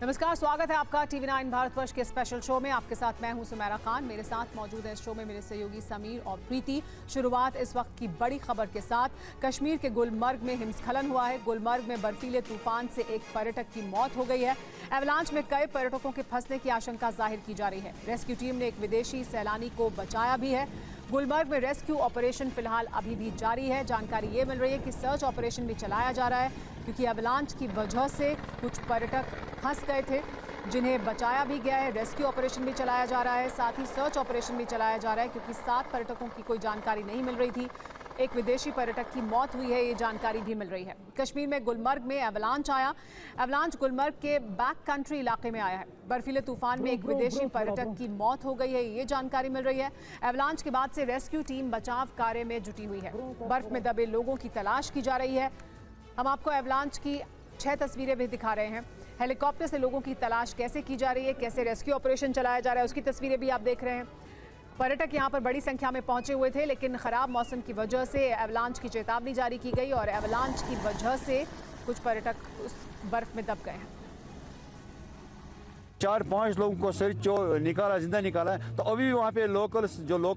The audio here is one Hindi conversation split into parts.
नमस्कार, स्वागत है आपका TV9 भारतवर्ष के स्पेशल शो में। आपके साथ मैं हूं सुमेरा खान। मेरे साथ मौजूद है इस शो में मेरे सहयोगी समीर और प्रीति। शुरुआत इस वक्त की बड़ी खबर के साथ। कश्मीर के गुलमर्ग में हिमस्खलन हुआ है। गुलमर्ग में बर्फीले तूफान से एक पर्यटक की मौत हो गई है। एवलांच में कई पर्यटकों के फंसने की आशंका जाहिर की जा रही है। रेस्क्यू टीम ने एक विदेशी सैलानी को बचाया भी है। गुलमर्ग में रेस्क्यू ऑपरेशन फिलहाल अभी भी जारी है। जानकारी ये मिल रही है कि सर्च ऑपरेशन भी चलाया जा रहा है, क्योंकि एवलांच की वजह से कुछ पर्यटक फंस गए थे, जिन्हें बचाया भी गया है। रेस्क्यू ऑपरेशन भी चलाया जा रहा है, साथ ही सर्च ऑपरेशन भी चलाया जा रहा है, क्योंकि 7 पर्यटकों की कोई जानकारी नहीं मिल रही थी। एक विदेशी पर्यटक की मौत हुई है, ये जानकारी भी मिल रही है। कश्मीर में गुलमर्ग में एवलांच आया। एवलांच गुलमर्ग के बैक कंट्री इलाके में आया है। बर्फीले तूफान में एक विदेशी पर्यटक की मौत हो गई है, ये जानकारी मिल रही है। एवलांच के बाद से रेस्क्यू टीम बचाव कार्य में जुटी हुई है। बर्फ में दबे लोगों की तलाश की जा रही है। हम आपको एवलांच की 6 तस्वीरें भी दिखा रहे हैं। हेलीकॉप्टर से लोगों की तलाश कैसे की जा रही है, कैसे रेस्क्यू ऑपरेशन चलाया जा रहा है, उसकी तस्वीरें भी आप देख रहे हैं। पर्यटक यहां पर बड़ी संख्या में पहुंचे हुए थे, लेकिन खराब मौसम की वजह से एवलांच की चेतावनी जारी की गई और एवलांच की वजह से कुछ पर्यटक उस बर्फ में दब गए हैं। 4-5 लोगों को सर्च जो निकाला, जिंदा निकाला है। तो अभी वहाँ पे लोकल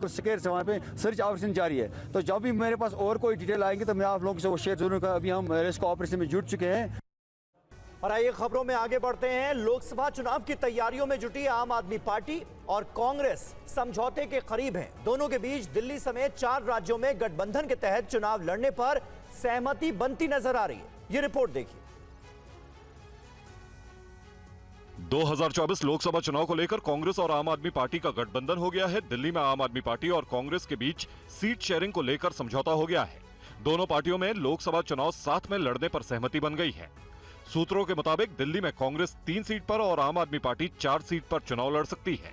स्केर्स है, वहाँ पे सर्च ऑपरेशन जारी है। तो जब भी मेरे पास और कोई डिटेल आएंगे तो मैं आप लोगों से वो शेयर जरूर करूँगा। अभी हम रेस्क्यू ऑपरेशन में जुट चुके हैं। और आइए खबरों में आगे बढ़ते हैं। लोकसभा चुनाव की तैयारियों में जुटी आम आदमी पार्टी और कांग्रेस समझौते के करीब हैं। दोनों के बीच दिल्ली समेत 4 राज्यों में गठबंधन के तहत चुनाव लड़ने पर सहमति बनती नजर आ रही है। ये रिपोर्ट देखिए। 2024 लोकसभा चुनाव को लेकर कांग्रेस और आम आदमी पार्टी का गठबंधन हो गया है। दिल्ली में आम आदमी पार्टी और कांग्रेस के बीच सीट शेयरिंग को लेकर समझौता हो गया है। दोनों पार्टियों में लोकसभा चुनाव साथ में लड़ने पर सहमति बन गई है। सूत्रों के मुताबिक दिल्ली में कांग्रेस 3 सीट पर और आम आदमी पार्टी 4 सीट पर चुनाव लड़ सकती है।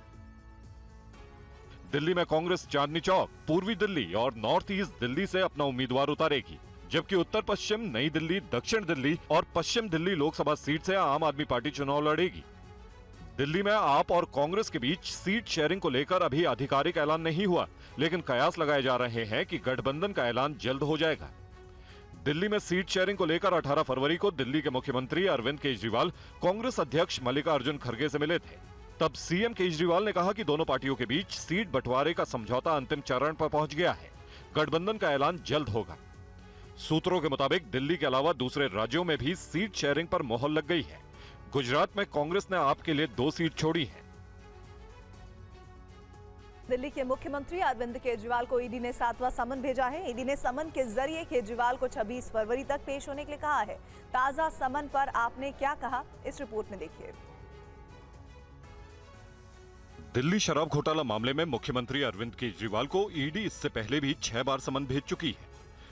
दिल्ली में कांग्रेस चांदनी चौक, पूर्वी दिल्ली और नॉर्थ ईस्ट दिल्ली से अपना उम्मीदवार उतारेगी, जबकि उत्तर पश्चिम, नई दिल्ली, दक्षिण दिल्ली और पश्चिम दिल्ली लोकसभा सीट से आम आदमी पार्टी चुनाव लड़ेगी। दिल्ली में आप और कांग्रेस के बीच सीट शेयरिंग को लेकर अभी आधिकारिक ऐलान नहीं हुआ, लेकिन कयास लगाए जा रहे हैं कि गठबंधन का ऐलान जल्द हो जाएगा। दिल्ली में सीट शेयरिंग को लेकर 18 फरवरी को दिल्ली के मुख्यमंत्री अरविंद केजरीवाल कांग्रेस अध्यक्ष मल्लिकार्जुन खड़गे से मिले थे। तब सीएम केजरीवाल ने कहा कि दोनों पार्टियों के बीच सीट बंटवारे का समझौता अंतिम चरण पर पहुंच गया है। गठबंधन का ऐलान जल्द होगा। सूत्रों के मुताबिक दिल्ली के अलावा दूसरे राज्यों में भी सीट शेयरिंग पर मोहर लग गई है। गुजरात में कांग्रेस ने आप के लिए 2 सीट छोड़ी है। दिल्ली के मुख्यमंत्री अरविंद केजरीवाल को ईडी ने 7वां समन भेजा है। ईडी ने समन के जरिए केजरीवाल को 26 फरवरी तक पेश होने के लिए कहा है। ताजा समन पर आपने क्या कहा, इस रिपोर्ट में देखिए। दिल्ली शराब घोटाला मामले में मुख्यमंत्री अरविंद केजरीवाल को ईडी इससे पहले भी 6 बार समन भेज चुकी है,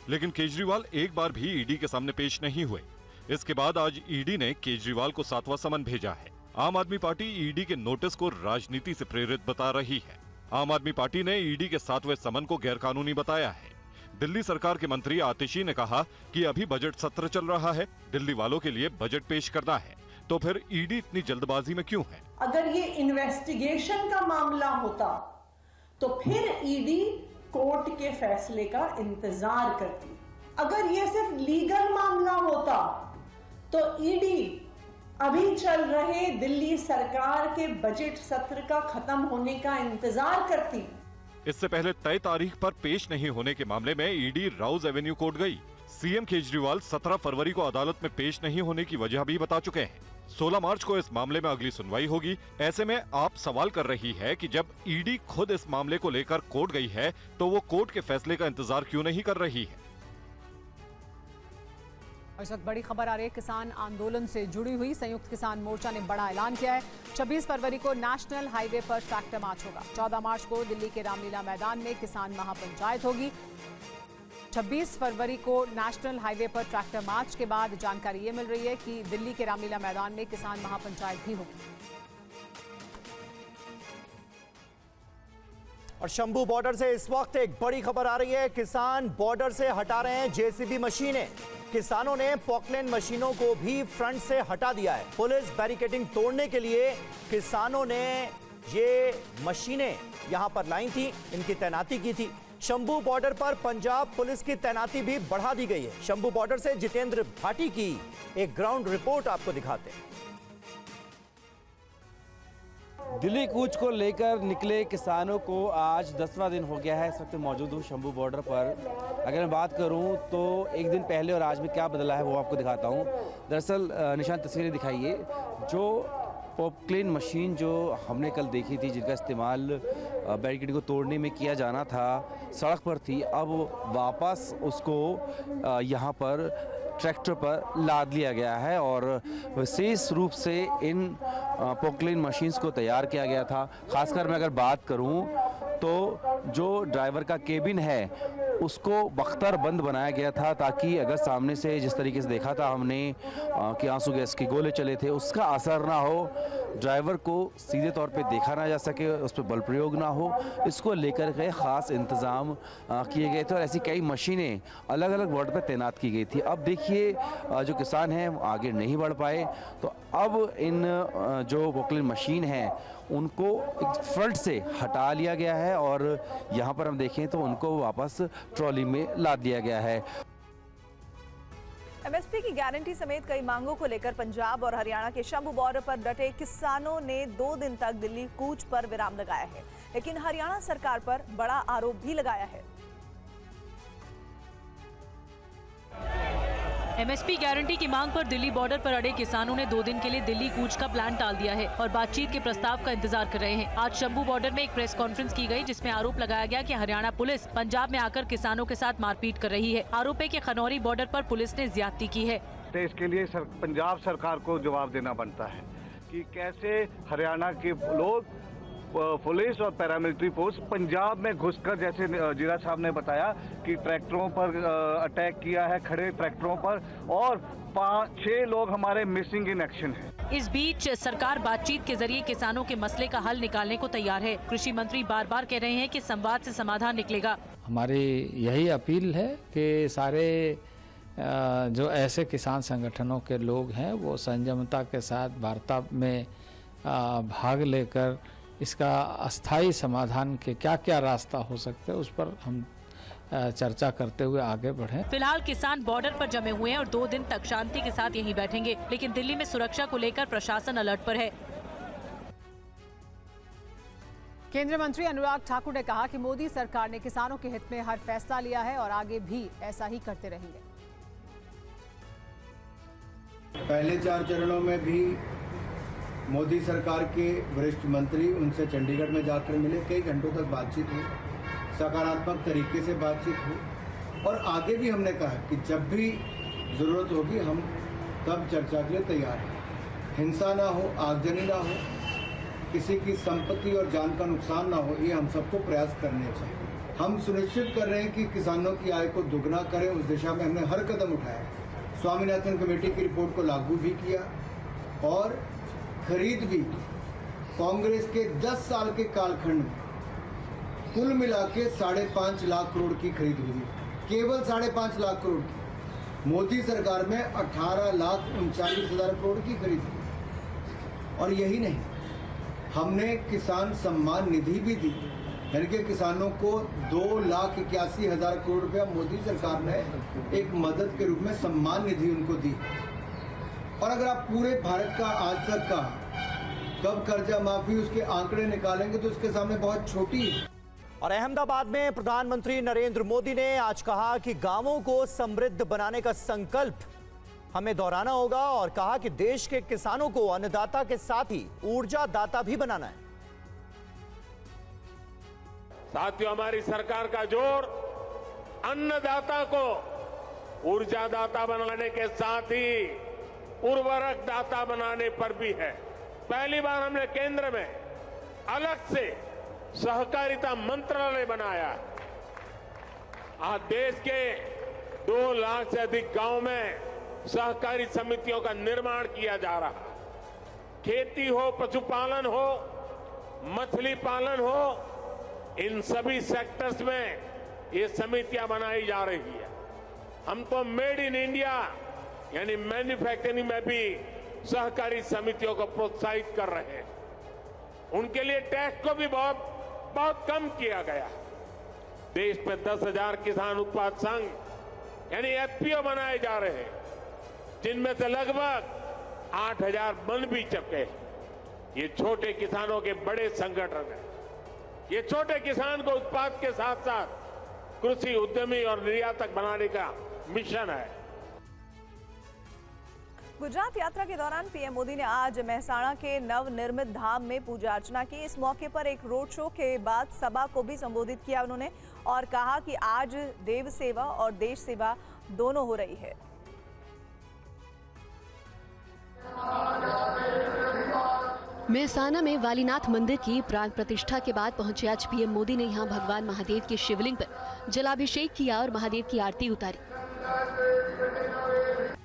लेकिन केजरीवाल एक बार भी ईडी के सामने पेश नहीं हुए। इसके बाद आज ईडी ने केजरीवाल को 7वां समन भेजा है। आम आदमी पार्टी ईडी के नोटिस को राजनीति से प्रेरित बता रही है। आम आदमी पार्टी ने ईडी के 7वें समन को गैरकानूनी बताया है। दिल्ली सरकार के मंत्री आतिशी ने कहा कि अभी बजट सत्र चल रहा है, दिल्ली वालों के लिए बजट पेश करना है, तो फिर ईडी इतनी जल्दबाजी में क्यों है? अगर ये इन्वेस्टिगेशन का मामला होता तो फिर ईडी कोर्ट के फैसले का इंतजार करती। अगर ये सिर्फ लीगल मामला होता तो ईडी अभी चल रहे दिल्ली सरकार के बजट सत्र का खत्म होने का इंतजार करती। इससे पहले तय तारीख पर पेश नहीं होने के मामले में ईडी राउज एवेन्यू कोर्ट गई। सीएम केजरीवाल 17 फरवरी को अदालत में पेश नहीं होने की वजह भी बता चुके हैं। 16 मार्च को इस मामले में अगली सुनवाई होगी। ऐसे में आप सवाल कर रही है कि जब ईडी खुद इस मामले को लेकर कोर्ट गई है तो वो कोर्ट के फैसले का इंतजार क्यों नहीं कर रही है? इस वक्त बड़ी खबर आ रही है किसान आंदोलन से जुड़ी हुई। संयुक्त किसान मोर्चा ने बड़ा ऐलान किया है। 26 फरवरी को नेशनल हाईवे पर ट्रैक्टर मार्च होगा। 14 मार्च को दिल्ली के रामलीला मैदान में किसान महापंचायत होगी। 26 फरवरी को नेशनल हाईवे पर ट्रैक्टर मार्च के बाद जानकारी ये मिल रही है कि दिल्ली के रामलीला मैदान में किसान महापंचायत भी होगी। और शंभू बॉर्डर से इस वक्त एक बड़ी खबर आ रही है। किसान बॉर्डर से हटा रहे हैं जेसीबी मशीनें। किसानों ने पॉकलैंड मशीनों को भी फ्रंट से हटा दिया है। पुलिस बैरिकेडिंग तोड़ने के लिए किसानों ने ये मशीनें यहां पर लाई थी, इनकी तैनाती की थी। शंभू बॉर्डर पर पंजाब पुलिस की तैनाती भी बढ़ा दी गई है। शंभू बॉर्डर से जितेंद्र भाटी की एक ग्राउंड रिपोर्ट आपको दिखाते हैं। दिल्ली कूच को लेकर निकले किसानों को आज 10वां दिन हो गया है। इस वक्त मौजूद हूँ शंभू बॉर्डर पर। अगर मैं बात करूँ तो एक दिन पहले और आज में क्या बदला है वो आपको दिखाता हूँ। दरअसल निशान तस्वीरें दिखाइए, जो पॉकलेन मशीन जो हमने कल देखी थी, जिनका इस्तेमाल बैरिकेड को तोड़ने में किया जाना था, सड़क पर थी। अब वापस उसको यहाँ पर ट्रैक्टर पर लाद लिया गया है और विशेष रूप से इन पॉकलेन मशीन्स को तैयार किया गया था। खासकर मैं अगर बात करूं तो जो ड्राइवर का केबिन है उसको बख्तर बंद बनाया गया था, ताकि अगर सामने से जिस तरीके से देखा था हमने कि आंसू गैस के गोले चले थे, उसका असर ना हो, ड्राइवर को सीधे तौर पे देखा ना जा सके, उस पर बल प्रयोग ना हो, इसको लेकर के ख़ास इंतज़ाम किए गए थे और ऐसी कई मशीनें अलग अलग बॉर्डर पर तैनात की गई थी। अब देखिए जो किसान हैं वो आगे नहीं बढ़ पाए, तो अब इन जो पॉकलेन मशीन है उनको फ्रंट से हटा लिया गया है और यहाँ पर हम देखें तो उनको वापस ट्रॉली में लाद दिया गया है। एमएसपी की गारंटी समेत कई मांगों को लेकर पंजाब और हरियाणा के शंभू बॉर्डर पर डटे किसानों ने 2 दिन तक दिल्ली कूच पर विराम लगाया है, लेकिन हरियाणा सरकार पर बड़ा आरोप भी लगाया है। एमएसपी गारंटी की मांग पर दिल्ली बॉर्डर पर अड़े किसानों ने 2 दिन के लिए दिल्ली कूच का प्लान टाल दिया है और बातचीत के प्रस्ताव का इंतजार कर रहे हैं। आज शंभू बॉर्डर में एक प्रेस कॉन्फ्रेंस की गई, जिसमें आरोप लगाया गया कि हरियाणा पुलिस पंजाब में आकर किसानों के साथ मारपीट कर रही है। आरोप है कि खनौरी बॉर्डर पर पुलिस ने ज्यादती की है। तो इसके लिए पंजाब सरकार को जवाब देना बनता है कि कैसे हरियाणा के लोग पुलिस और पैरामिलिट्री फोर्स पंजाब में घुसकर, जैसे जीरा साहब ने बताया कि ट्रैक्टरों पर अटैक किया है, खड़े ट्रैक्टरों पर, और 5-6 लोग हमारे मिसिंग इन एक्शन हैं। इस बीच सरकार बातचीत के जरिए किसानों के मसले का हल निकालने को तैयार है। कृषि मंत्री बार बार कह रहे हैं कि संवाद से समाधान निकलेगा। हमारी यही अपील है कि सारे जो ऐसे किसान संगठनों के लोग हैं वो संयमता के साथ वार्ता में भाग लेकर इसका अस्थायी समाधान के क्या क्या रास्ता हो सकते हैं उस पर हम चर्चा करते हुए आगे बढ़ें। फिलहाल किसान बॉर्डर पर जमे हुए हैं और 2 दिन तक शांति के साथ यहीं बैठेंगे, लेकिन दिल्ली में सुरक्षा को लेकर प्रशासन अलर्ट पर है। केंद्रीय मंत्री अनुराग ठाकुर ने कहा कि मोदी सरकार ने किसानों के हित में हर फैसला लिया है और आगे भी ऐसा ही करते रहेंगे। पहले 4 चरणों में भी मोदी सरकार के वरिष्ठ मंत्री उनसे चंडीगढ़ में जाकर मिले, कई घंटों तक बातचीत हुई, सकारात्मक तरीके से बातचीत हुई और आगे भी हमने कहा कि जब भी ज़रूरत होगी हम तब चर्चा के लिए तैयार हैं। हिंसा ना हो, आगजनी ना हो, किसी की संपत्ति और जान का नुकसान ना हो, ये हम सबको प्रयास करने चाहिए। हम सुनिश्चित कर रहे हैं कि किसानों की आय को दुगना करें, उस दिशा में हमने हर कदम उठाया। स्वामीनाथन कमेटी की रिपोर्ट को लागू भी किया और खरीद भी कांग्रेस के 10 साल के कालखंड में कुल मिला के 5.5 लाख करोड़ की खरीद हुई, केवल 5.5 लाख करोड़ की। मोदी सरकार में 18,39,000 करोड़ की खरीद हुई। और यही नहीं, हमने किसान सम्मान निधि भी दी, यानी कि किसानों को 2,81,000 करोड़ रुपया मोदी सरकार ने एक मदद के रूप में सम्मान निधि उनको दी। और अगर आप पूरे भारत का आज तक का कब कर्जा माफी उसके आंकड़े निकालेंगे तो उसके सामने बहुत छोटी है। और अहमदाबाद में प्रधानमंत्री नरेंद्र मोदी ने आज कहा कि गांवों को समृद्ध बनाने का संकल्प हमें दोहराना होगा और कहा कि देश के किसानों को अन्नदाता के साथ ही ऊर्जादाता भी बनाना है। साथियों, हमारी सरकार का जोर अन्नदाता को ऊर्जादाता बनाने के साथ ही उर्वरक दाता बनाने पर भी है। पहली बार हमने केंद्र में अलग से सहकारिता मंत्रालय बनाया। आज देश के 2 लाख से अधिक गांव में सहकारी समितियों का निर्माण किया जा रहा है। खेती हो, पशुपालन हो, मछली पालन हो, इन सभी सेक्टर्स में ये समितियां बनाई जा रही है। हम तो मेड इन इंडिया यानी मैन्युफैक्चरिंग में भी सहकारी समितियों को प्रोत्साहित कर रहे हैं। उनके लिए टैक्स को भी बहुत कम किया गया। देश में 10,000 किसान उत्पाद संघ यानी एफपीओ बनाए जा रहे हैं, जिनमें से लगभग 8,000 बन भी चुके हैं। ये छोटे किसानों के बड़े संगठन है। ये छोटे किसान को उत्पाद के साथ साथ कृषि उद्यमी और निर्यातक बनाने का मिशन है। गुजरात यात्रा के दौरान पीएम मोदी ने आज मेहसाणा के नवनिर्मित धाम में पूजा अर्चना की। इस मौके पर एक रोड शो के बाद सभा को भी संबोधित किया उन्होंने और कहा कि आज देव सेवा और देश सेवा दोनों हो रही है। मेहसाना में वालीनाथ मंदिर की प्राण प्रतिष्ठा के बाद पहुंचे आज पीएम मोदी ने यहां भगवान महादेव के शिवलिंग पर जलाभिषेक किया और महादेव की आरती उतारी।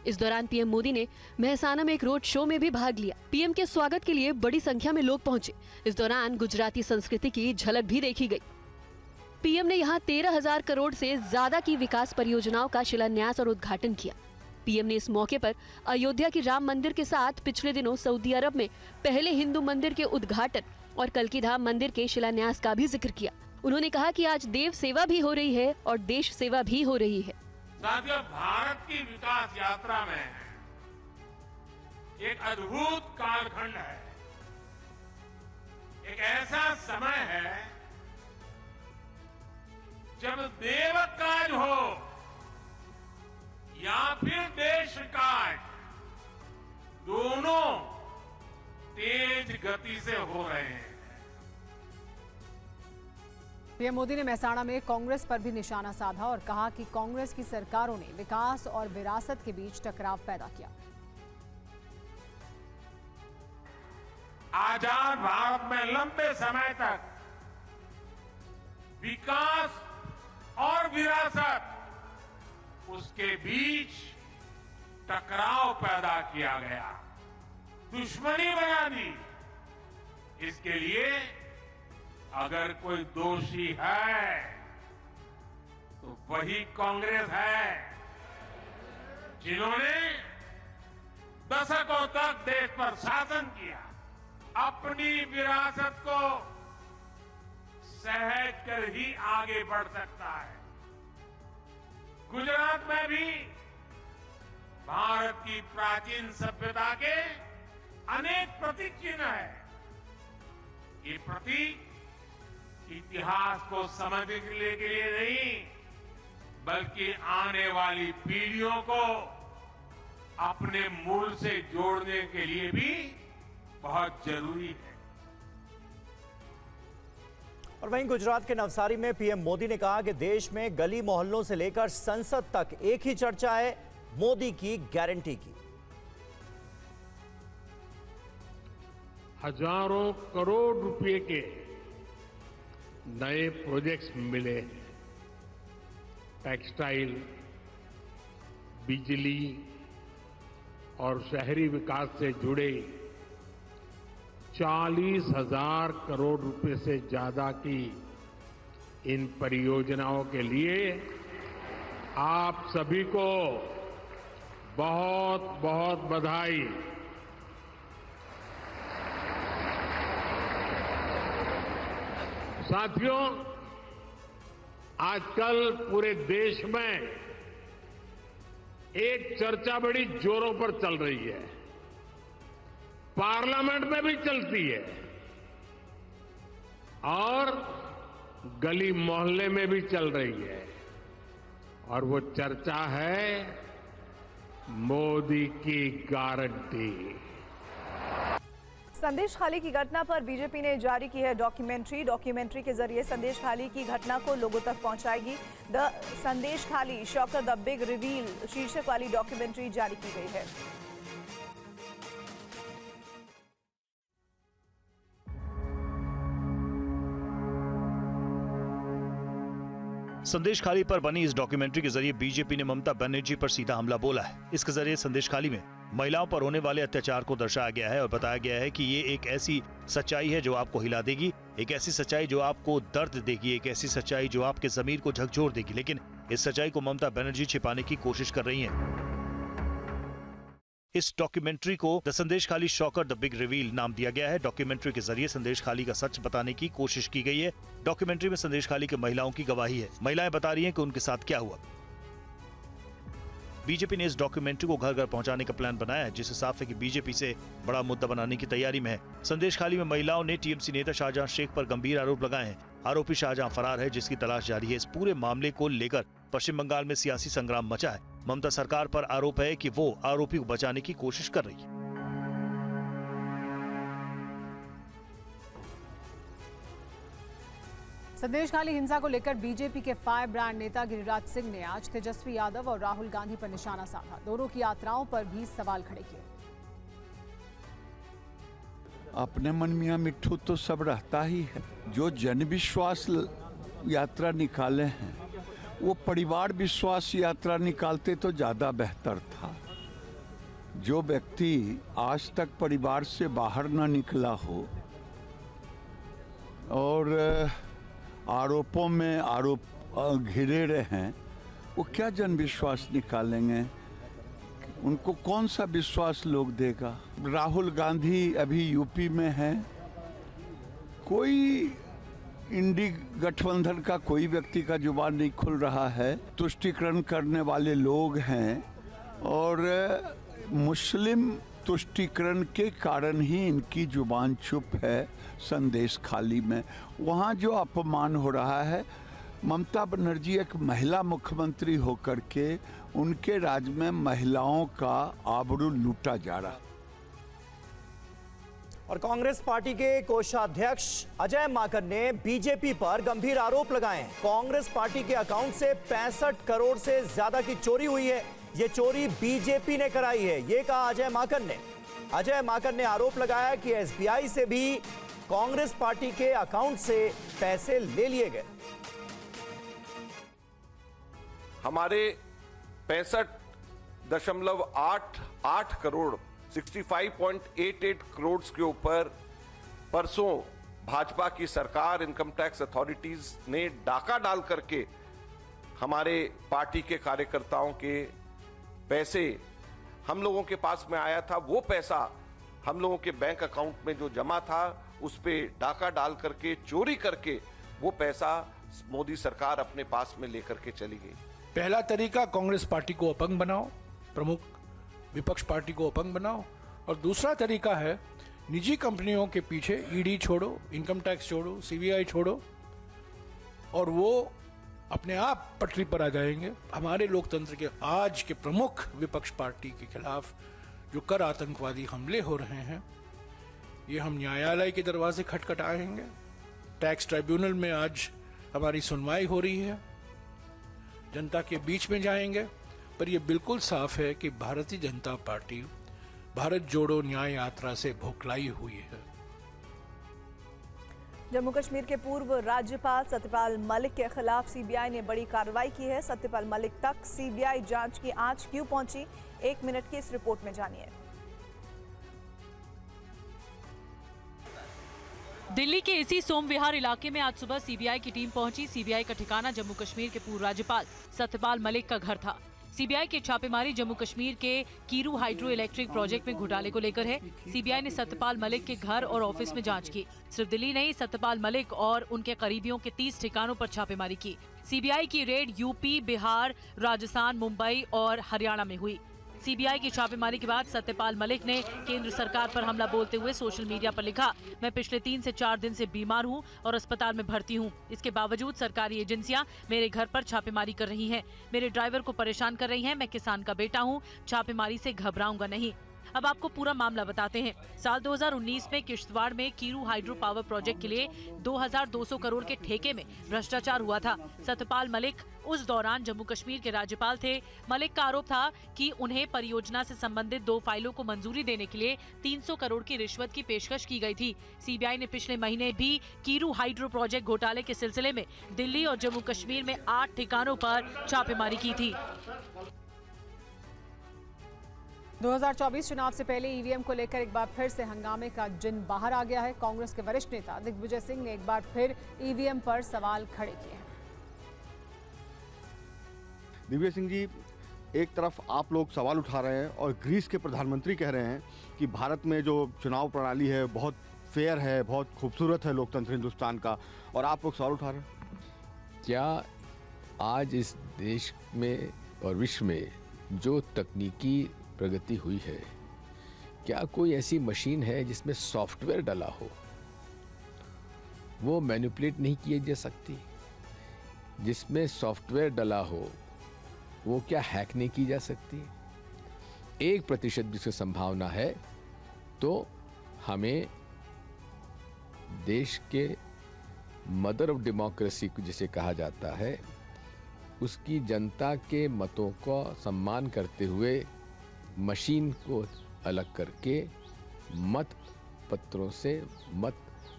इस दौरान पीएम मोदी ने मेहसाना में एक रोड शो में भी भाग लिया। पीएम के स्वागत के लिए बड़ी संख्या में लोग पहुंचे। इस दौरान गुजराती संस्कृति की झलक भी देखी गई। पीएम ने यहां 13,000 करोड़ से ज्यादा की विकास परियोजनाओं का शिलान्यास और उद्घाटन किया। पीएम ने इस मौके पर अयोध्या के राम मंदिर के साथ पिछले दिनों सऊदी अरब में पहले हिंदू मंदिर के उद्घाटन और कल्की धाम मंदिर के शिलान्यास का भी जिक्र किया। उन्होंने कहा कि आज देव सेवा भी हो रही है और देश सेवा भी हो रही है। साथियों, भारत की विकास यात्रा में एक अद्भुत कालखंड है। एक ऐसा समय है जब देव काज हो या फिर देश काज, दोनों तेज गति से हो रहे हैं। पीएम मोदी ने मेहसाणा में कांग्रेस पर भी निशाना साधा और कहा कि कांग्रेस की सरकारों ने विकास और विरासत के बीच टकराव पैदा किया। आजाद भारत में लंबे समय तक विकास और विरासत, उसके बीच टकराव पैदा किया गया, दुश्मनी बना दी। इसके लिए अगर कोई दोषी है तो वही कांग्रेस है, जिन्होंने दशकों तक देश पर शासन किया, अपनी विरासत को सहज कर ही आगे बढ़ सकता है। गुजरात में भी भारत की प्राचीन सभ्यता के अनेक प्रतीक चिन्ह है। ये प्रतीक इतिहास को समझने के लिए नहीं, बल्कि आने वाली पीढ़ियों को अपने मूल से जोड़ने के लिए भी बहुत जरूरी है। और वहीं गुजरात के नवसारी में पीएम मोदी ने कहा कि देश में गली मोहल्लों से लेकर संसद तक एक ही चर्चा है, मोदी की गारंटी की। हजारों करोड़ रुपए के नए प्रोजेक्ट्स मिले। टेक्सटाइल, बिजली और शहरी विकास से जुड़े 40,000 करोड़ रुपए से ज्यादा की इन परियोजनाओं के लिए आप सभी को बहुत बहुत बधाई। साथियों, आजकल पूरे देश में एक चर्चा बड़ी जोरों पर चल रही है, पार्लियामेंट में भी चलती है और गली मोहल्ले में भी चल रही है, और वो चर्चा है मोदी की गारंटी। संदेश खाली की घटना पर बीजेपी ने जारी की है डॉक्यूमेंट्री के जरिए संदेश खाली की घटना को लोगों तक पहुंचाएगी। द संदेश खाली शॉकर द बिग रिवील शीर्षक वाली डॉक्यूमेंट्री जारी की गई है। संदेश खाली पर बनी इस डॉक्यूमेंट्री के जरिए बीजेपी ने ममता बनर्जी पर सीधा हमला बोला है। इसके जरिए संदेश खाली में महिलाओं पर होने वाले अत्याचार को दर्शाया गया है और बताया गया है कि ये एक ऐसी सच्चाई है जो आपको हिला देगी, एक ऐसी सच्चाई जो आपको दर्द देगी, एक ऐसी सच्चाई जो आपके जमीर को झकझोर देगी। लेकिन इस सच्चाई को ममता बनर्जी छिपाने की कोशिश कर रही हैं। इस डॉक्यूमेंट्री को द संदेश खाली शॉकर द बिग रिवील नाम दिया गया है। डॉक्यूमेंट्री के जरिए संदेश खाली का सच बताने की कोशिश की गई है। डॉक्यूमेंट्री में संदेश खाली के महिलाओं की गवाही है। महिलाएं बता रही हैं कि उनके साथ क्या हुआ। बीजेपी ने इस डॉक्यूमेंट्री को घर घर पहुंचाने का प्लान बनाया है, जिससे साफ है कि बीजेपी से बड़ा मुद्दा बनाने की तैयारी में है। संदेशखाली में महिलाओं ने टीएमसी नेता शाहजहां शेख पर गंभीर आरोप लगाए हैं। आरोपी शाहजहां फरार है, जिसकी तलाश जारी है। इस पूरे मामले को लेकर पश्चिम बंगाल में सियासी संग्राम मचा है। ममता सरकार पर आरोप है कि वो आरोपी को बचाने की कोशिश कर रही है। संदेशखाली हिंसा को लेकर बीजेपी के फायर ब्रांड नेता गिरिराज सिंह ने आज तेजस्वी यादव और राहुल गांधी पर निशाना साधा। दोनों की यात्राओं पर भी सवाल खड़े किए। अपने मन मियां मिट्ठू तो सब रहता ही है। जो जन विश्वास यात्रा निकाले हैं वो परिवार विश्वास यात्रा निकालते तो ज्यादा बेहतर था। जो व्यक्ति आज तक परिवार से बाहर ना निकला हो और आरोपों में घिरे रहे हैं, वो क्या जन विश्वास निकालेंगे? उनको कौन सा विश्वास लोग देगा? राहुल गांधी अभी यूपी में है। कोई इंडी गठबंधन का कोई व्यक्ति का जुबान नहीं खुल रहा है। तुष्टीकरण करने वाले लोग हैं और मुस्लिम तुष्टीकरण के कारण ही इनकी जुबान चुप है। संदेशखाली में वहाँ जो अपमान हो रहा है, ममता बनर्जी एक महिला मुख्यमंत्री होकर के उनके राज्य में महिलाओं का आबरू लूटा जा रहा। और कांग्रेस पार्टी के कोषाध्यक्ष अजय माकन ने बीजेपी पर गंभीर आरोप लगाए हैं। कांग्रेस पार्टी के अकाउंट से 65 करोड़ से ज्यादा की चोरी हुई है। ये चोरी बीजेपी ने कराई है, ये कहा अजय माकन ने। अजय माकन ने आरोप लगाया कि एसबीआई से भी कांग्रेस पार्टी के अकाउंट से पैसे ले लिए गए। हमारे 65.88 करोड़ 65.88 करोड़ के ऊपर परसों भाजपा की सरकार, इनकम टैक्स अथॉरिटीज ने डाका डाल करके हमारे पार्टी के कार्यकर्ताओं के पैसे हम लोगों के पास में आया था। वो पैसा हम लोगों के बैंक अकाउंट में जो जमा था उस पे डाका डाल करके, चोरी करके वो पैसा मोदी सरकार अपने पास में लेकर के चली गई। पहला तरीका कांग्रेस पार्टी को अपंग बनाओ, प्रमुख विपक्ष पार्टी को अपंग बनाओ। और दूसरा तरीका है निजी कंपनियों के पीछे ईडी छोड़ो, इनकम टैक्स छोड़ो, सीबीआई छोड़ो और वो अपने आप पटरी पर आ जाएंगे। हमारे लोकतंत्र के आज के प्रमुख विपक्ष पार्टी के खिलाफ जो कर आतंकवादी हमले हो रहे हैं, ये हम न्यायालय के दरवाजे खटखटाएंगे। टैक्स ट्राइब्यूनल में आज हमारी सुनवाई हो रही है, जनता के बीच में जाएंगे। पर यह बिल्कुल साफ है कि भारतीय जनता पार्टी भारत जोड़ो न्याय यात्रा से भोखलाई हुई है। जम्मू कश्मीर के पूर्व राज्यपाल सत्यपाल मलिक के खिलाफ सीबीआई ने बड़ी कार्रवाई की है। सत्यपाल मलिक तक सीबीआई जांच की आंच क्यों पहुंची, 1 मिनट की इस रिपोर्ट में जानिए। दिल्ली के इसी सोम विहार इलाके में आज सुबह सीबीआई की टीम पहुंची। सीबीआई का ठिकाना जम्मू कश्मीर के पूर्व राज्यपाल सत्यपाल मलिक का घर था। सीबीआई की छापेमारी जम्मू कश्मीर के कीरू हाइड्रो इलेक्ट्रिक प्रोजेक्ट में घोटाले को लेकर है। सीबीआई ने सत्यपाल मलिक के घर और ऑफिस में जांच की। सिर्फ दिल्ली नहीं, सत्यपाल मलिक और उनके करीबियों के 30 ठिकानों पर छापेमारी की। सीबीआई की रेड यूपी, बिहार, राजस्थान, मुंबई और हरियाणा में हुई। सीबीआई की छापेमारी के बाद सत्यपाल मलिक ने केंद्र सरकार पर हमला बोलते हुए सोशल मीडिया पर लिखा, मैं पिछले 3 से 4 दिन से बीमार हूं और अस्पताल में भर्ती हूं। इसके बावजूद सरकारी एजेंसियां मेरे घर पर छापेमारी कर रही हैं, मेरे ड्राइवर को परेशान कर रही हैं। मैं किसान का बेटा हूं, छापेमारी से घबराऊंगा नहीं। अब आपको पूरा मामला बताते हैं। साल 2019 में किश्तवाड़ में कीरू हाइड्रो पावर प्रोजेक्ट के लिए 2200 करोड़ के ठेके में भ्रष्टाचार हुआ था। सत्यपाल मलिक उस दौरान जम्मू कश्मीर के राज्यपाल थे। मलिक का आरोप था कि उन्हें परियोजना से संबंधित 2 फाइलों को मंजूरी देने के लिए 300 करोड़ की रिश्वत की पेशकश की गई थी। सीबीआई ने पिछले महीने भी कीरू हाइड्रो प्रोजेक्ट घोटाले के सिलसिले में दिल्ली और जम्मू कश्मीर में 8 ठिकानों पर छापेमारी की थी। 2024 चुनाव से पहले ईवीएम को लेकर एक बार फिर से हंगामे का जिन बाहर आ गया है। कांग्रेस के वरिष्ठ नेता दिग्विजय सिंह ने एक बार फिर ईवीएम पर सवाल खड़े किए हैं। दिग्विजय सिंह जी, एक तरफ आप लोग सवाल उठा रहे हैं और ग्रीस के प्रधानमंत्री कह रहे हैं कि भारत में जो चुनाव प्रणाली है बहुत फेयर है, बहुत खूबसूरत है लोकतंत्र हिंदुस्तान का, और आप लोग सवाल उठा रहे हैं। क्या आज इस देश में और विश्व में जो तकनीकी प्रगति हुई है, क्या कोई ऐसी मशीन है जिसमें सॉफ्टवेयर डला हो? वो मैनिपुलेट नहीं की जा सकती। जिसमें सॉफ्टवेयर डला हो वो क्या हैक नहीं की जा सकती? 1% भी उसकी संभावना है तो हमें देश के मदर ऑफ डेमोक्रेसी जिसे कहा जाता है, उसकी जनता के मतों का सम्मान करते हुए मशीन को अलग करके मत पत्रों से, मत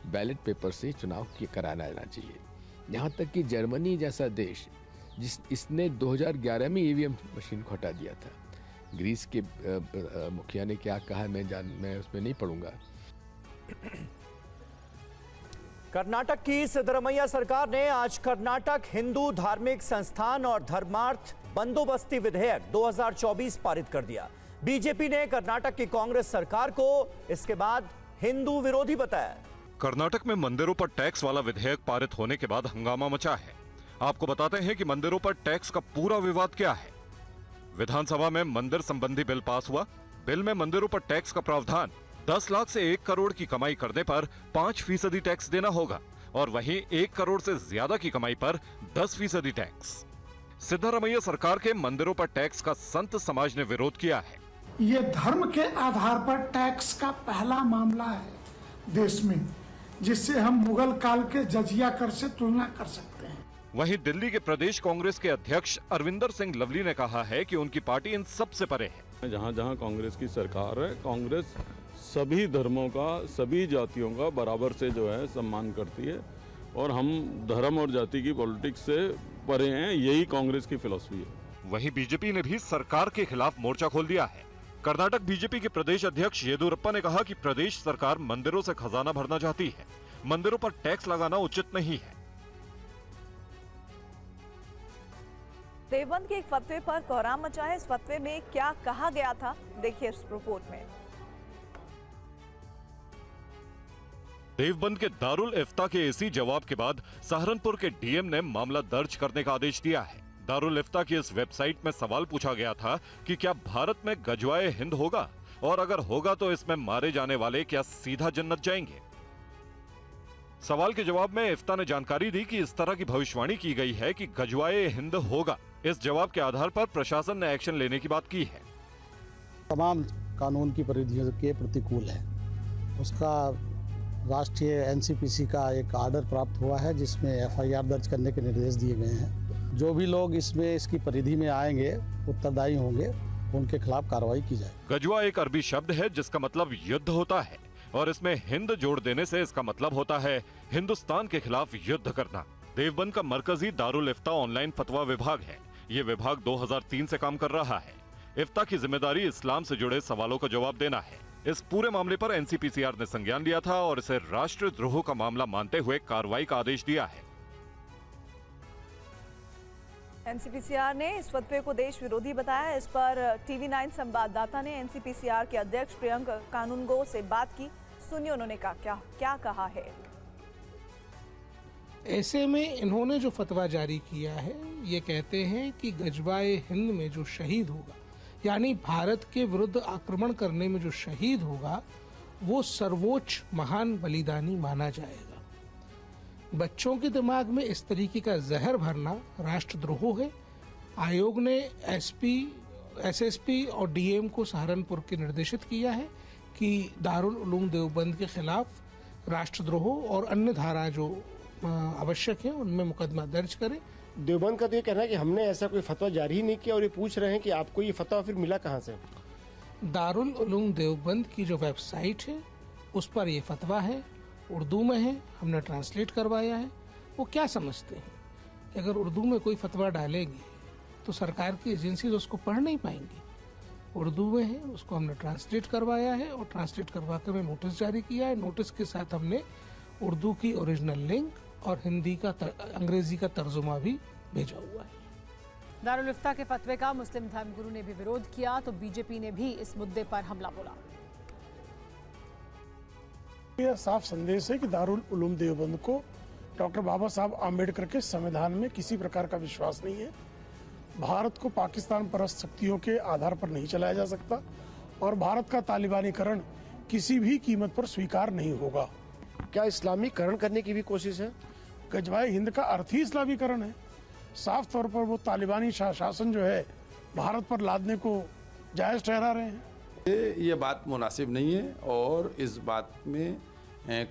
बैलेट पेपर से चुनाव कराना जाना चाहिए। यहाँ तक कि जर्मनी जैसा देश इसने 2011 में ईवीएम मशीन को हटा दिया था। ग्रीस के मुखिया ने क्या कहा मैं उसमें नहीं पढ़ूंगा। कर्नाटक की सिद्धरमैया सरकार ने आज कर्नाटक हिंदू धार्मिक संस्थान और धर्मार्थ बंदोबस्ती विधेयक 2024 पारित कर दिया। बीजेपी ने कर्नाटक की कांग्रेस सरकार को इसके बाद हिंदू विरोधी बताया। कर्नाटक में मंदिरों पर टैक्स वाला विधेयक पारित होने के बाद हंगामा मचा है। आपको बताते हैं कि मंदिरों पर टैक्स का पूरा विवाद क्या है। विधानसभा में मंदिर संबंधी बिल पास हुआ। बिल में मंदिरों पर टैक्स का प्रावधान 10 लाख से 1 करोड़ की कमाई करने पर 5% टैक्स देना होगा और वहीं 1 करोड़ से ज्यादा की कमाई पर 10% टैक्स। सिद्धरमैया सरकार के मंदिरों पर टैक्स का संत समाज ने विरोध किया है। ये धर्म के आधार पर टैक्स का पहला मामला है देश में, जिससे हम मुगल काल के जजिया कर से तुलना कर सकते हैं। वहीं दिल्ली के प्रदेश कांग्रेस के अध्यक्ष अरविंदर सिंह लवली ने कहा है कि उनकी पार्टी इन सब से परे है। जहाँ जहाँ कांग्रेस की सरकार है, कांग्रेस सभी धर्मों का, सभी जातियों का बराबर से जो है सम्मान करती है और हम धर्म और जाति की पॉलिटिक्स से परे हैं, यही कांग्रेस की फिलॉसफी है। वहीं बीजेपी ने भी सरकार के खिलाफ मोर्चा खोल दिया है। कर्नाटक बीजेपी के प्रदेश अध्यक्ष येदुरप्पा ने कहा कि प्रदेश सरकार मंदिरों से खजाना भरना चाहती है, मंदिरों पर टैक्स लगाना उचित नहीं है। देवबंद के एक फतवे पर कोहराम मचा है। इस फतवे में क्या कहा गया था, देखिए इस रिपोर्ट में। देवबंद के दारुल इफ्ता के इसी जवाब के बाद सहारनपुर के डीएम ने मामला दर्ज करने का आदेश दिया है। दारुल इफ्ता की इस वेबसाइट में सवाल पूछा गया था कि क्या भारत में गजवाए हिंद होगा और अगर होगा तो इसमें मारे जाने वाले क्या सीधा जन्नत जाएंगे। सवाल के जवाब में इफ्ता ने जानकारी दी कि इस तरह की भविष्यवाणी की गई है कि गजवाए हिंद होगा। इस जवाब के आधार पर प्रशासन ने एक्शन लेने की बात की है। तमाम कानून की परिधियों के प्रतिकूल है। उसका राष्ट्रीय एनसीपीसी का एक आर्डर प्राप्त हुआ है जिसमें एफआईआर दर्ज करने के निर्देश दिए गए हैं। जो भी लोग इसमें इसकी परिधि में आएंगे, उत्तरदायी होंगे, उनके खिलाफ कार्रवाई की जाए। गजवा एक अरबी शब्द है जिसका मतलब युद्ध होता है और इसमें हिंद जोड़ देने से इसका मतलब होता है हिंदुस्तान के खिलाफ युद्ध करना। देवबंद का मरकजी दारुल इफ्ता ऑनलाइन फतवा विभाग है। ये विभाग 2003 से काम कर रहा है। इफ्ता की जिम्मेदारी इस्लाम से जुड़े सवालों का जवाब देना है। इस पूरे मामले पर एनसीपीसीआर ने संज्ञान लिया था और इसे राष्ट्रद्रोह का मामला मानते हुए कार्रवाई का आदेश दिया है। एनसीपीसीआर ने इस फतवे को देश विरोधी बताया। इस पर TV9 संवाददाता ने एनसीपीसीआर के अध्यक्ष प्रियंक कानूनगो से बात की। सुनिए उन्होंने क्या कहा है। ऐसे में इन्होंने जो फतवा जारी किया है, ये कहते हैं कि गजवाए हिंद में जो शहीद होगा, यानी भारत के विरुद्ध आक्रमण करने में जो शहीद होगा, वो सर्वोच्च महान बलिदानी माना जाएगा। बच्चों के दिमाग में इस तरीके का जहर भरना राष्ट्रद्रोह है। आयोग ने एसपी, एसएसपी और डीएम को सहारनपुर के निर्देशित किया है कि दारुल उलूम देवबंद के खिलाफ राष्ट्रद्रोह और अन्य धारा जो आवश्यक है उनमें मुकदमा दर्ज करें। देवबंद का तो ये कहना है कि हमने ऐसा कोई फतवा जारी ही नहीं किया और ये पूछ रहे हैं कि आपको ये फतवा फिर मिला कहाँ से। दारुल उलूम देवबंद की जो वेबसाइट है उस पर ये फतवा है, उर्दू में है, हमने ट्रांसलेट करवाया है। वो क्या समझते हैं कि अगर उर्दू में कोई फतवा डालेंगे तो सरकार की एजेंसी तो उसको पढ़ नहीं पाएंगी। उर्दू में है, उसको हमने ट्रांसलेट करवाया है और ट्रांसलेट करवा कर मैं नोटिस जारी किया है। नोटिस के साथ हमने उर्दू की ओरिजिनल लिंक और हिंदी का अंग्रेजी का तर्जुमा भी भेजा हुआ है। दारुल इफ्ता के फतवे का मुस्लिम धर्मगुरु ने भी विरोध किया तो बीजेपी ने भी इस मुद्दे पर हमला बोला। यह साफ संदेश है कि दारुल उलूम देवबंद को डॉक्टर बाबा साहब आम्बेडकर के संविधान में किसी प्रकार का विश्वास नहीं है भारत को पाकिस्तान परस्त शक्तियों के आधार पर नहीं चलाया जा सकता और भारत का तालिबानीकरण किसी भी कीमत पर स्वीकार नहीं होगा। क्या इस्लामीकरण करने की भी कोशिश है? गजवाए हिंद का अर्थ ही इस्लामीकरण है। साफ तौर पर वो तालिबानी शासन जो है भारत पर लादने को जायज़ ठहरा रहे हैं। ये बात मुनासिब नहीं है और इस बात में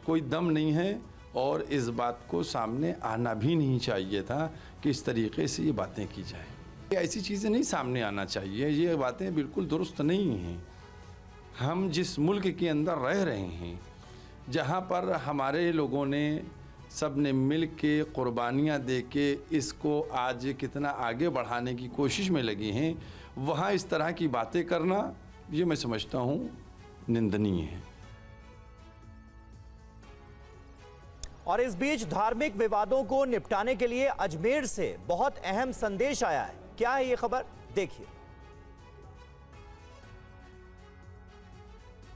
कोई दम नहीं है और इस बात को सामने आना भी नहीं चाहिए था कि इस तरीके से ये बातें की जाए। ऐसी चीज़ें नहीं सामने आना चाहिए, ये बातें बिल्कुल दुरुस्त नहीं हैं। हम जिस मुल्क के अंदर रह रहे हैं, जहाँ पर हमारे लोगों ने सब ने मिल के कुर्बानियाँ दे के इसको आज कितना आगे बढ़ाने की कोशिश में लगी हैं, वहाँ इस तरह की बातें करना ये मैं समझता हूँ निंदनीय है। और इस बीच धार्मिक विवादों को निपटाने के लिए अजमेर से बहुत अहम संदेश आया है। क्या है ये खबर, देखिए।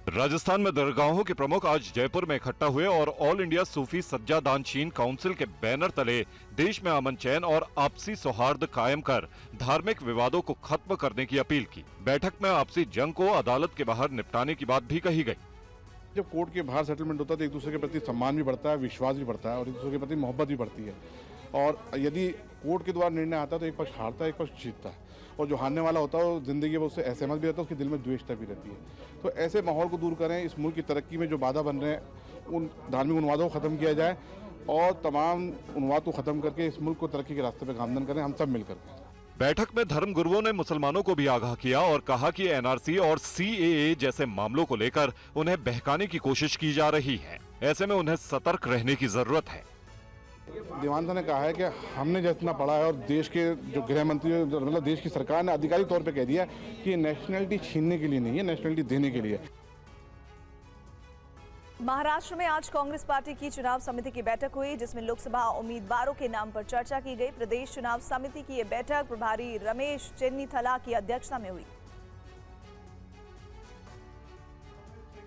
राजस्थान में दरगाहों के प्रमुख आज जयपुर में इकट्ठा हुए और ऑल इंडिया सूफी सज्जादानशीन काउंसिल के बैनर तले देश में अमन चैन और आपसी सौहार्द कायम कर धार्मिक विवादों को खत्म करने की अपील की। बैठक में आपसी जंग को अदालत के बाहर निपटाने की बात भी कही गई। जब कोर्ट के बाहर सेटलमेंट होता है तो एक दूसरे के प्रति सम्मान भी बढ़ता है, विश्वास भी बढ़ता है और एक दूसरे के प्रति मोहब्बत भी बढ़ती है। और यदि कोर्ट के द्वारा निर्णय आता है तो एक पक्ष हारता है, एक पक्ष जीतता है और जो हारने वाला होता है वो जिंदगी में उससे असहमत भी रहता है, उसके दिल में द्वेषता भी रहती है। तो ऐसे माहौल को दूर करें, इस मुल्क की तरक्की में जो बाधा बन रहे हैं उन धार्मिक उन्मादों को ख़त्म किया जाए और तमाम उन्माद को ख़त्म करके इस मुल्क को तरक्की के रास्ते पर गामजन करें, हम सब मिलकर। बैठक में धर्म गुरुओं ने मुसलमानों को भी आगाह किया और कहा कि एनआरसी और सीएए जैसे मामलों को लेकर उन्हें बहकाने की कोशिश की जा रही है। ऐसे में उन्हें सतर्क रहने की जरूरत है। दीवान साहब ने कहा है कि हमने जितना पढ़ा है और देश के जो गृह मंत्री मतलब देश की सरकार ने आधिकारिक तौर पे कह दिया कि नेशनलिटी छीनने के लिए नहीं है, नेशनलिटी देने के लिए। महाराष्ट्र में आज कांग्रेस पार्टी की चुनाव समिति की बैठक हुई, जिसमें लोकसभा उम्मीदवारों के नाम पर चर्चा की गई। प्रदेश चुनाव समिति की यह बैठक प्रभारी रमेश चेन्नीथला की अध्यक्षता में हुई।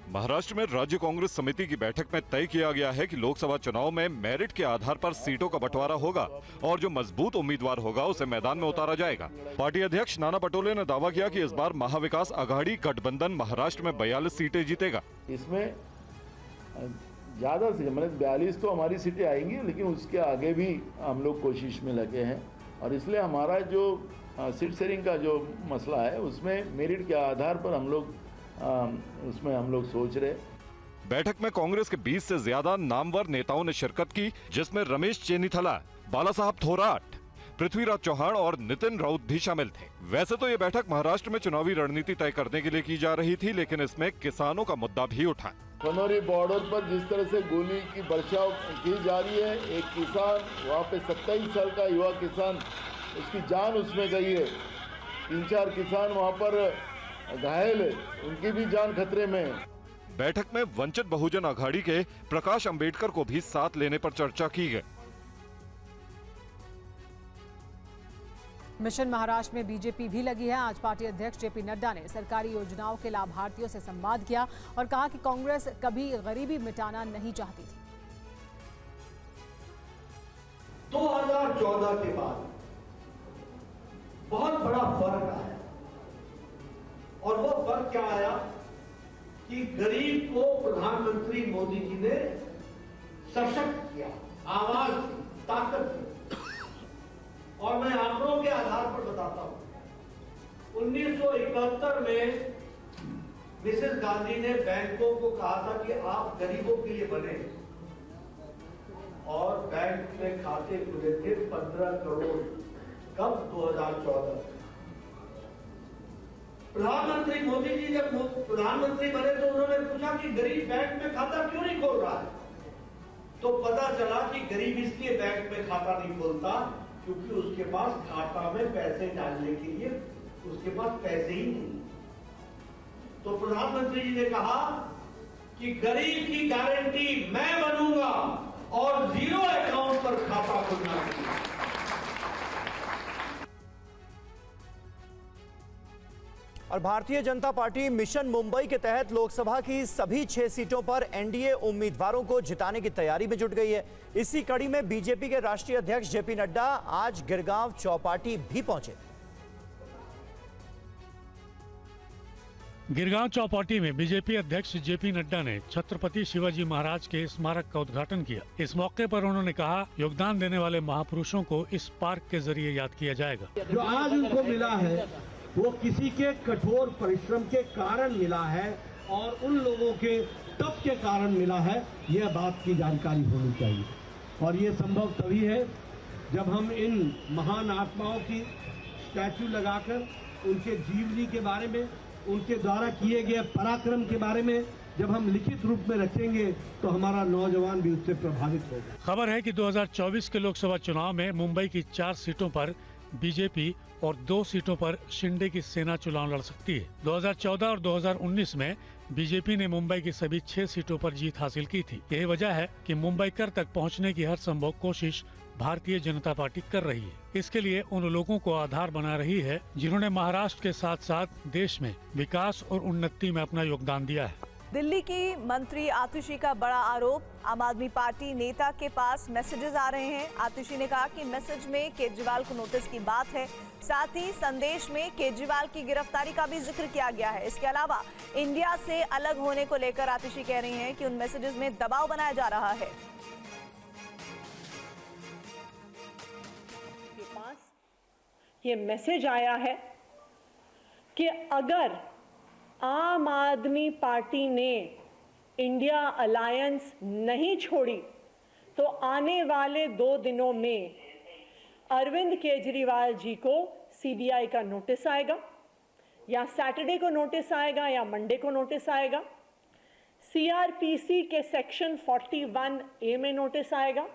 महाराष्ट्र में राज्य कांग्रेस समिति की बैठक में तय किया गया है कि लोकसभा चुनाव में मेरिट के आधार पर सीटों का बंटवारा होगा और जो मजबूत उम्मीदवार होगा उसे मैदान में उतारा जाएगा। पार्टी अध्यक्ष नाना पटोले ने दावा किया कि इस बार महाविकास आघाड़ी गठबंधन महाराष्ट्र में 42 सीटें जीतेगा। इसमें ज़्यादा से मतलब 42 तो हमारी सीटें आएंगी, लेकिन उसके आगे भी हम लोग कोशिश में लगे हैं और इसलिए हमारा जो सीट शेयरिंग का जो मसला है उसमें मेरिट के आधार पर हम लोग उसमें हम लोग सोच रहे। बैठक में कांग्रेस के 20 से ज्यादा नामवर नेताओं ने शिरकत की, जिसमें रमेश चेन्नीथला, बाला साहब थोराट, पृथ्वीराज चौहान और नितिन राउत भी शामिल थे। वैसे तो ये बैठक महाराष्ट्र में चुनावी रणनीति तय करने के लिए की जा रही थी, लेकिन इसमें किसानों का मुद्दा भी उठा। खनौरी बॉर्डर पर जिस तरह से गोली की बरसाव की जा रही है, एक किसान वहाँ पे 27 साल का युवा किसान, उसकी जान उसमें गई है। 3-4 किसान वहाँ पर घायल है, उनकी भी जान खतरे में है। बैठक में वंचित बहुजन अघाड़ी के प्रकाश अंबेडकर को भी साथ लेने पर चर्चा की गई। मिशन महाराष्ट्र में बीजेपी भी लगी है। आज पार्टी अध्यक्ष जेपी नड्डा ने सरकारी योजनाओं के लाभार्थियों से संवाद किया और कहा कि कांग्रेस कभी गरीबी मिटाना नहीं चाहती थी। 2014 के बाद बहुत बड़ा फर्क आया और वो फर्क क्या आया कि गरीब को प्रधानमंत्री मोदी जी ने सशक्त किया, आवाज दी, ताकत दी। और मैं आंकड़ों के आधार पर बताता हूं, 1971 में मिसेस गांधी ने बैंकों को कहा था कि आप गरीबों के लिए बने, और बैंक में खाते खुले थे 15 करोड़। कब? 2014। प्रधानमंत्री मोदी जी जब प्रधानमंत्री बने तो उन्होंने पूछा कि गरीब बैंक में खाता क्यों नहीं खोल रहा है, तो पता चला कि गरीब इसलिए बैंक में खाता नहीं खोलता क्योंकि उसके पास खाता में पैसे डालने के लिए उसके पास पैसे ही नहीं। तो प्रधानमंत्री जी ने कहा कि गरीब की गारंटी मैं बनूंगा और 0 अकाउंट पर खाता खुलना चाहिए। और भारतीय जनता पार्टी मिशन मुंबई के तहत लोकसभा की सभी 6 सीटों पर एनडीए उम्मीदवारों को जिताने की तैयारी में जुट गई है। इसी कड़ी में बीजेपी के राष्ट्रीय अध्यक्ष जेपी नड्डा आज गिरगांव चौपाटी भी पहुंचे। गिरगांव चौपाटी में बीजेपी अध्यक्ष जेपी नड्डा ने छत्रपति शिवाजी महाराज के स्मारक का उद्घाटन किया। इस मौके पर उन्होंने कहा, योगदान देने वाले महापुरुषों को इस पार्क के जरिए याद किया जाएगा। जो आज उनको मिला है वो किसी के कठोर परिश्रम के कारण मिला है और उन लोगों के तप के कारण मिला है, यह बात की जानकारी होनी चाहिए। और ये संभव तभी है जब हम इन महान आत्माओं की स्टैचू लगाकर उनके जीवनी के बारे में, उनके द्वारा किए गए पराक्रम के बारे में जब हम लिखित रूप में रखेंगे तो हमारा नौजवान भी उससे प्रभावित होगा। खबर है कि 2024 के लोकसभा चुनाव में मुंबई की 4 सीटों पर बीजेपी और 2 सीटों पर शिंदे की सेना चुनाव लड़ सकती है। 2014 और 2019 में बीजेपी ने मुंबई की सभी 6 सीटों पर जीत हासिल की थी। यही वजह है कि मुंबईकर तक पहुंचने की हर संभव कोशिश भारतीय जनता पार्टी कर रही है। इसके लिए उन लोगों को आधार बना रही है जिन्होंने महाराष्ट्र के साथ साथ देश में विकास और उन्नति में अपना योगदान दिया है। दिल्ली की मंत्री आतिशी का बड़ा आरोप, आम आदमी पार्टी नेता के पास मैसेजेस आ रहे हैं। आतिशी ने कहा कि मैसेज में केजरीवाल को नोटिस की बात है, साथ ही संदेश में केजरीवाल की गिरफ्तारी का भी जिक्र किया गया है। इसके अलावा इंडिया से अलग होने को लेकर आतिशी कह रही हैं कि उन मैसेजेस में दबाव बनाया जा रहा है। ये मैसेज आया है कि अगर आम आदमी पार्टी ने इंडिया अलायंस नहीं छोड़ी तो आने वाले 2 दिनों में अरविंद केजरीवाल जी को सीबीआई का नोटिस आएगा, या सैटरडे को नोटिस आएगा या मंडे को नोटिस आएगा। सीआरपीसी के सेक्शन 41A में नोटिस आएगा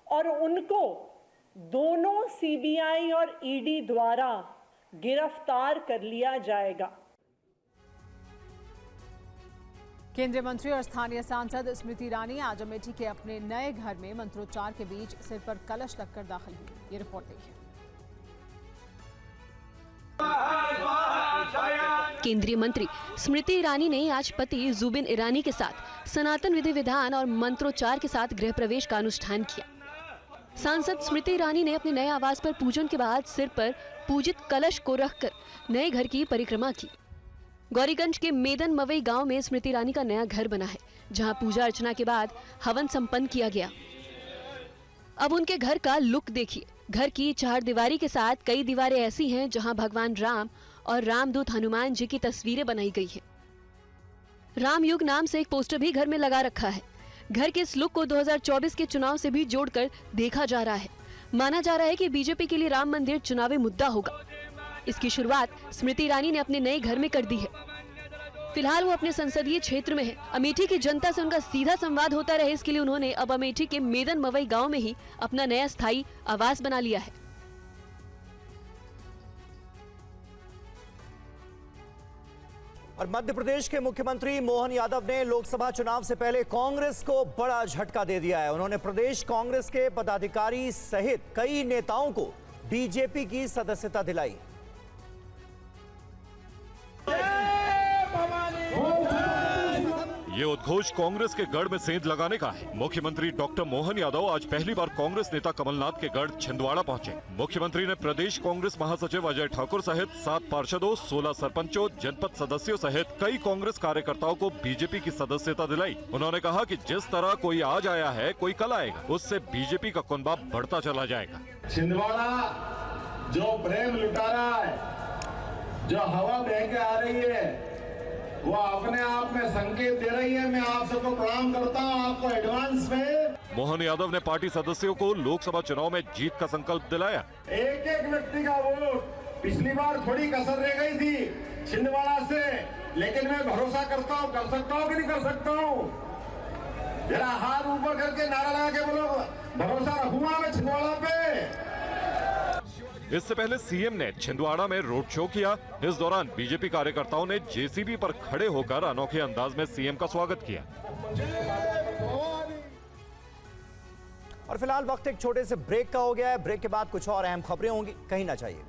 और उनको दोनों सीबीआई और ईडी द्वारा गिरफ्तार कर लिया जाएगा। केंद्रीय मंत्री और स्थानीय सांसद स्मृति ईरानी आज अमेठी के अपने नए घर में मंत्रोच्चार के बीच सिर पर कलश रखकर दाखिल हुई। ये रिपोर्ट देखिए। केंद्रीय मंत्री स्मृति ईरानी ने आज पति जुबिन ईरानी के साथ सनातन विधि विधान और मंत्रोच्चार के साथ गृह प्रवेश का अनुष्ठान किया। सांसद स्मृति ईरानी ने अपने नए आवास पर पूजन के बाद सिर पर पूजित कलश को रखकर नए घर की परिक्रमा की। गौरीगंज के मेदन मवई गांव में स्मृति ईरानी का नया घर बना है, जहां पूजा अर्चना के बाद हवन संपन्न किया गया। अब उनके घर का लुक देखिए। घर की 4 दीवारी के साथ कई दीवारें ऐसी हैं जहां भगवान राम और रामदूत हनुमान जी की तस्वीरें बनाई गई है। राम युग नाम से एक पोस्टर भी घर में लगा रखा है। घर के इस लुक को 2024 के चुनाव से भी जोड़कर देखा जा रहा है। माना जा रहा है कि बीजेपी के लिए राम मंदिर चुनावी मुद्दा होगा। इसकी शुरुआत स्मृति ईरानी ने अपने नए घर में कर दी है। फिलहाल वो अपने संसदीय क्षेत्र में है। अमेठी की जनता से उनका सीधा संवाद होता रहे, इसके लिए उन्होंने अब अमेठी के मेदन मवई गांव में ही अपना नया स्थायी आवास बना लिया है। और मध्य प्रदेश के मुख्यमंत्री मोहन यादव ने लोकसभा चुनाव से पहले कांग्रेस को बड़ा झटका दे दिया है। उन्होंने प्रदेश कांग्रेस के पदाधिकारी सहित कई नेताओं को बीजेपी की सदस्यता दिलाई। ये उद्घोष कांग्रेस के गढ़ में सेंध लगाने का है। मुख्यमंत्री डॉक्टर मोहन यादव आज पहली बार कांग्रेस नेता कमलनाथ के गढ़ छिंदवाड़ा पहुंचे। मुख्यमंत्री ने प्रदेश कांग्रेस महासचिव अजय ठाकुर सहित 7 पार्षदों, 16 सरपंचों, जनपद सदस्यों सहित कई कांग्रेस कार्यकर्ताओं को बीजेपी की सदस्यता दिलाई। उन्होंने कहा कि जिस तरह कोई आज आया है, कोई कल आएगा, उससे बीजेपी का कुनबा बढ़ता चला जाएगा। छिंदवाड़ा जो प्रेम लुटा रहा है, जो हवा बह के आ रही है, वो अपने आप में संकेत दे रही है। मैं आप सबको प्रणाम करता हूं, आपको एडवांस में। मोहन यादव ने पार्टी सदस्यों को लोकसभा चुनाव में जीत का संकल्प दिलाया। एक एक व्यक्ति का वोट, पिछली बार थोड़ी कसर रह गई थी छिंदवाड़ा से, लेकिन मैं भरोसा करता हूं, कर सकता हूं कि नहीं कर सकता हूं। जरा हाथ ऊपर करके नारा लगा के बोलो, भरोसा रखूंगा मैं छिंदवाड़ा पे। इससे पहले सीएम ने छिंदवाड़ा में रोड शो किया। इस दौरान बीजेपी कार्यकर्ताओं ने जेसीबी पर खड़े होकर अनोखे अंदाज में सीएम का स्वागत किया। और फिलहाल वक्त एक छोटे से ब्रेक का हो गया है। ब्रेक के बाद कुछ और अहम खबरें होंगी, कहीं ना जाइए।